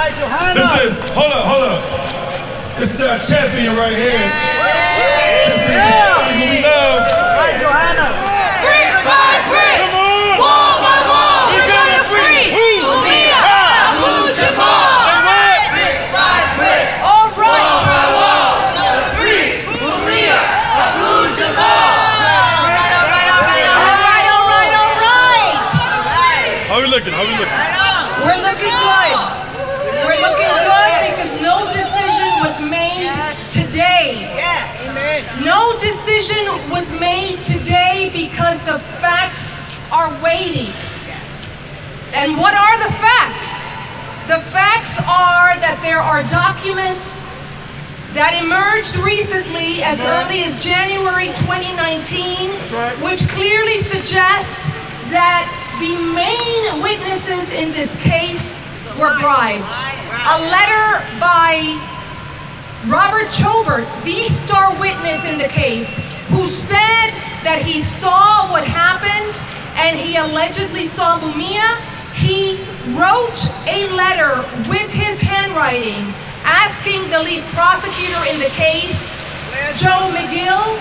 right, Johanna. This is, hold up. This is our champion right here. This is who we love. All right, Johanna. Brick by brick, Come on. wall by wall, we're gonna free Mumia Abu-Jamal. Brick by brick, all right. Wall by wall, gonna free Mumia Abu-Jamal. How we looking? We're looking good. We're looking good because no decision was made today. No decision was made today because the facts are weighty. And what are the facts? The facts are that there are documents that emerged recently as early as January 2019, which clearly suggest that the main witnesses in this case were bribed. A letter by Robert Chobert, the star witness in the case, who said that he saw what happened and he allegedly saw Mumia. He wrote a letter with his handwriting asking the lead prosecutor in the case, Joe McGill,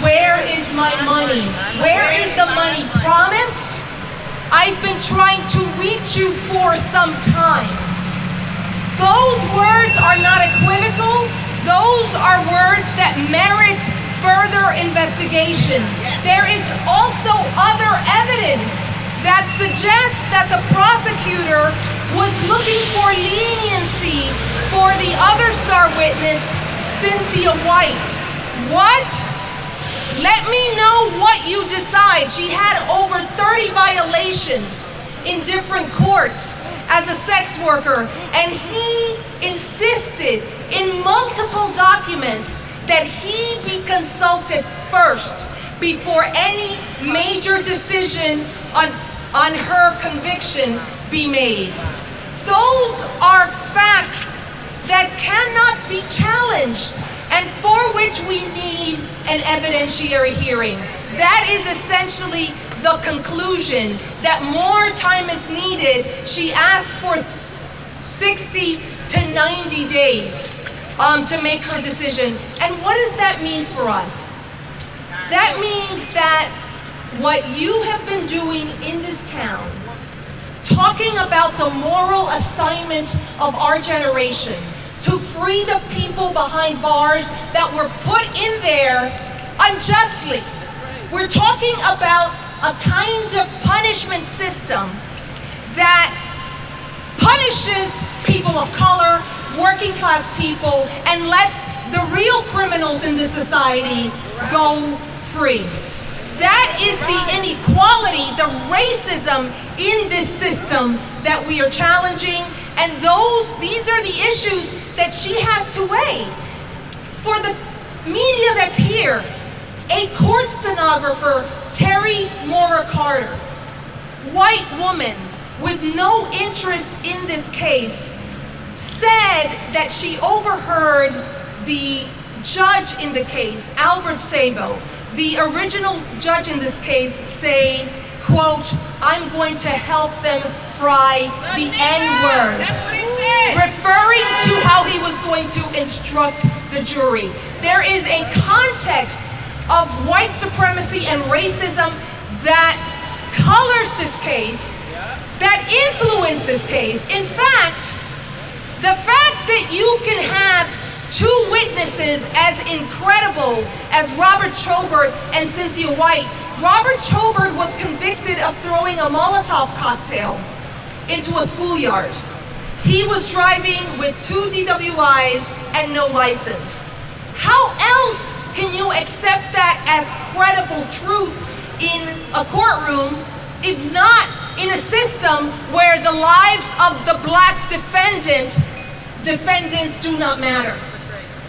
where is my money? Where is the money promised? I've been trying to reach you for some time. Those words are not equivocal. Those are words that merit further investigation. There is also other evidence that suggests that the prosecutor was looking for leniency for the other star witness, Cynthia White. What? Let me know what you decide. She had over 30 violations in different courts as a sex worker, and he insisted in multiple documents that he be consulted first before any major decision on her conviction be made. Those are facts that cannot be challenged and for which we need an evidentiary hearing. That is essentially the conclusion, that more time is needed. She asked for 60 to 90 days to make her decision. And what does that mean for us? That means that what you have been doing in this town, talking about the moral assignment of our generation, to free the people behind bars that were put in there unjustly. We're talking about a kind of punishment system that punishes people of color, working class people, and lets the real criminals in the society go free. That is the inequality, the racism in this system that we are challenging, and these are the issues that she has to weigh. For the media that's here, a court stenographer, Terry Mora Carter, white woman with no interest in this case, said that she overheard the judge in the case, Albert Sabo, the original judge in this case, say, quote, "I'm going to help them fry the N-word," referring to how he was going to instruct the jury. There is a context of white supremacy and racism that colors this case, that influence this case. In fact, the fact that you can have two witnesses as incredible as Robert Chobert and Cynthia White. Robert Chobert was convicted of throwing a Molotov cocktail into a schoolyard. He was driving with 2 DWIs and no license. How else can you accept that as credible truth in a courtroom, if not in a system where the lives of the black defendants do not matter?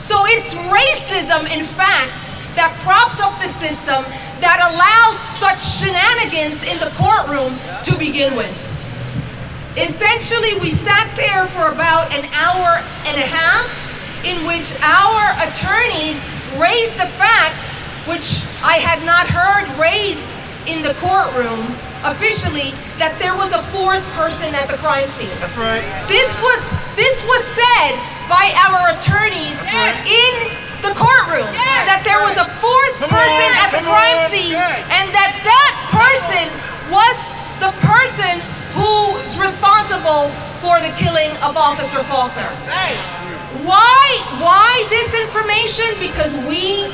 So it's racism, in fact, that props up the system that allows such shenanigans in the courtroom to begin with. Essentially, we sat there for about an hour and a half in which our attorneys raised the fact, which I had not heard raised in the courtroom, officially that there was a fourth person at the crime scene. That's right. This was said by our attorneys in the courtroom, that there was a fourth person at the crime scene, and that person was the person who's responsible for the killing of Officer Faulkner. Why this information? Because we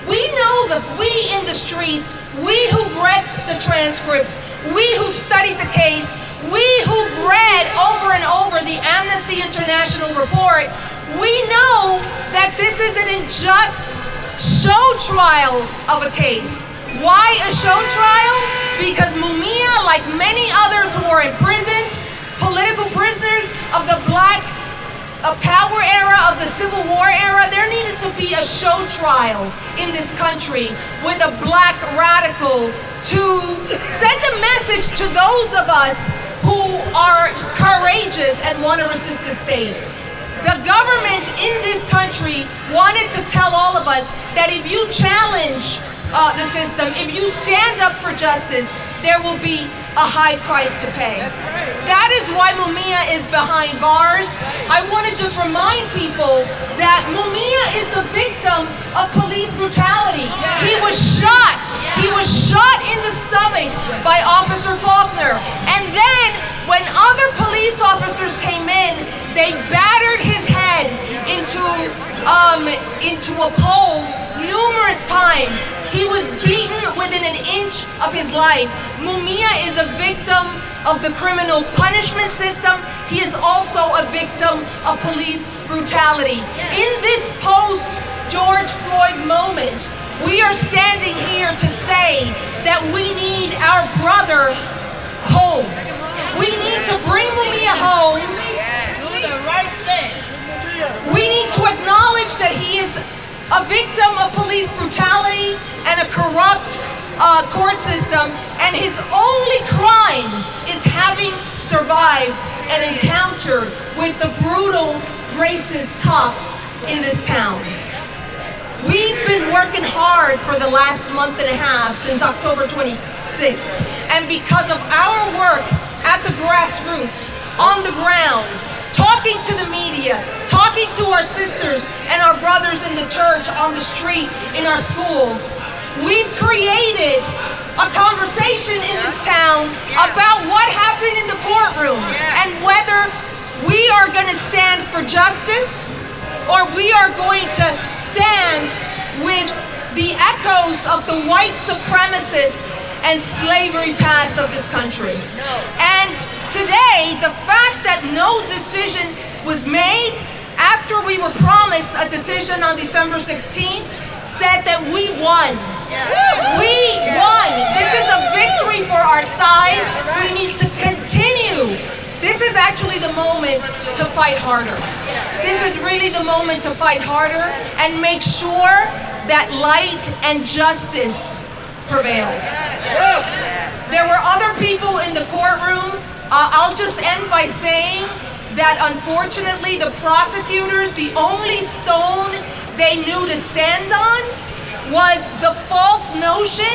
know that we in the streets, we who've read the transcripts, we who've studied the case, we who've read over and over the Amnesty International report, we know that this is an unjust show trial of a case. Why a show trial? Because Mumia, like many others who are imprisoned, political prisoners of the Black Power era, of the Civil War era, there needed to be a show trial in this country with a Black radical to send a message to those of us who are courageous and want to resist the state. The government in this country wanted to tell all of us that if you challenge the system, if you stand up for justice, there will be a high price to pay. That is why Mumia is behind bars. I want to just remind people that Mumia is the victim of police brutality. He was shot. He was shot in the stomach by Officer Faulkner. And then when other police officers came in, they battered his head into a pole numerous times. He was beaten within an inch of his life. Mumia is a victim of the criminal punishment system. He is also a victim of police brutality. In this post-George Floyd moment, we are standing here to say that we need our brother home. We need to bring Mumia home. Do the right thing. We need to acknowledge that he is a victim of police brutality and a corrupt court system, and his only crime is having survived an encounter with the brutal, racist cops in this town. We've been working hard for the last month and a half, since October 26th, and because of our work at the grassroots, on the ground, talking to the media, talking to our sisters and our brothers in the church, on the street, in our schools, we've created a conversation in this town about what happened in the courtroom and whether we are going to stand for justice or we are going to stand with the echoes of the white supremacist and slavery past of this country. And today, the fact that no decision was made after we were promised a decision on December 16th said that we won. We won. This is a victory for our side. We need to continue. This is actually the moment to fight harder. This is really the moment to fight harder and make sure that light and justice prevails. There were other people in the courtroom. I'll just end by saying that unfortunately the prosecutors, the only stone they knew to stand on was the false notion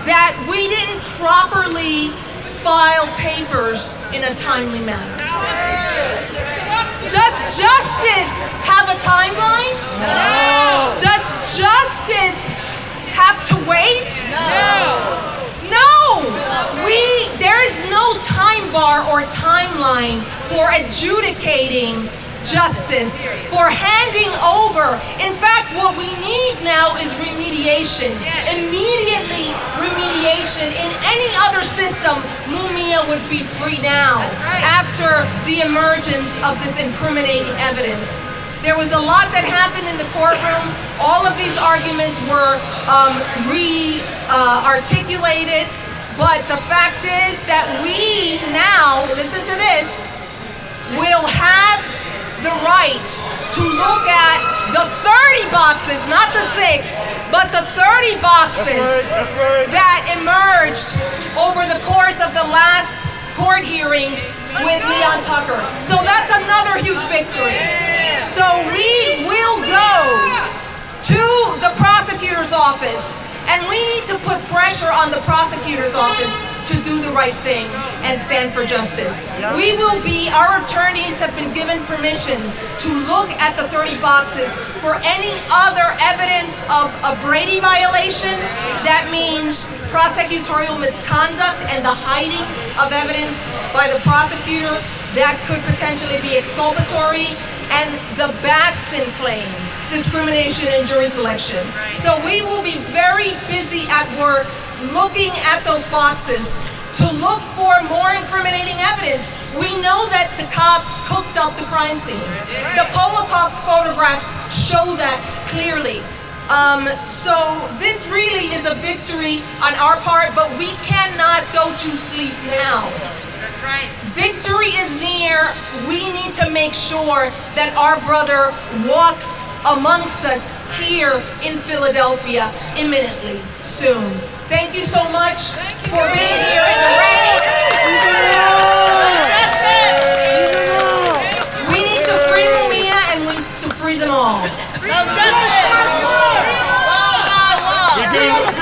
that we didn't properly file papers in a timely manner. Does justice have a timeline? No. Does justice have to wait? No. There is no time bar or timeline for adjudicating justice, for handing over. In fact, what we need now is remediation. Immediately remediation. In any other system, Mumia would be free now after the emergence of this incriminating evidence. There was a lot that happened in the courtroom. All of these arguments were articulated, but the fact is that we now, listen to this, will have the right to look at the 30 boxes, not the 6, but the 30 boxes that emerged over the course of the last court hearings with Leon Tucker. So that's another huge victory. So we will go to the prosecutor's office, and we need to put pressure on the prosecutor's office to to do the right thing and stand for justice. Our attorneys have been given permission to look at the 30 boxes for any other evidence of a Brady violation. That means prosecutorial misconduct and the hiding of evidence by the prosecutor that could potentially be exculpatory, and the Batson claim, discrimination in jury selection. So we will be very busy at work looking at those boxes to look for more incriminating evidence. We know that the cops cooked up the crime scene. The Polakov photographs show that clearly. So this really is a victory on our part, but we cannot go to sleep now. That's right. Victory is near. We need to make sure that our brother walks amongst us here in Philadelphia imminently, soon. Thank you so much for being here in the rain. We need to free Mumia, and we need to free them all. No justice! Whoa, whoa, whoa.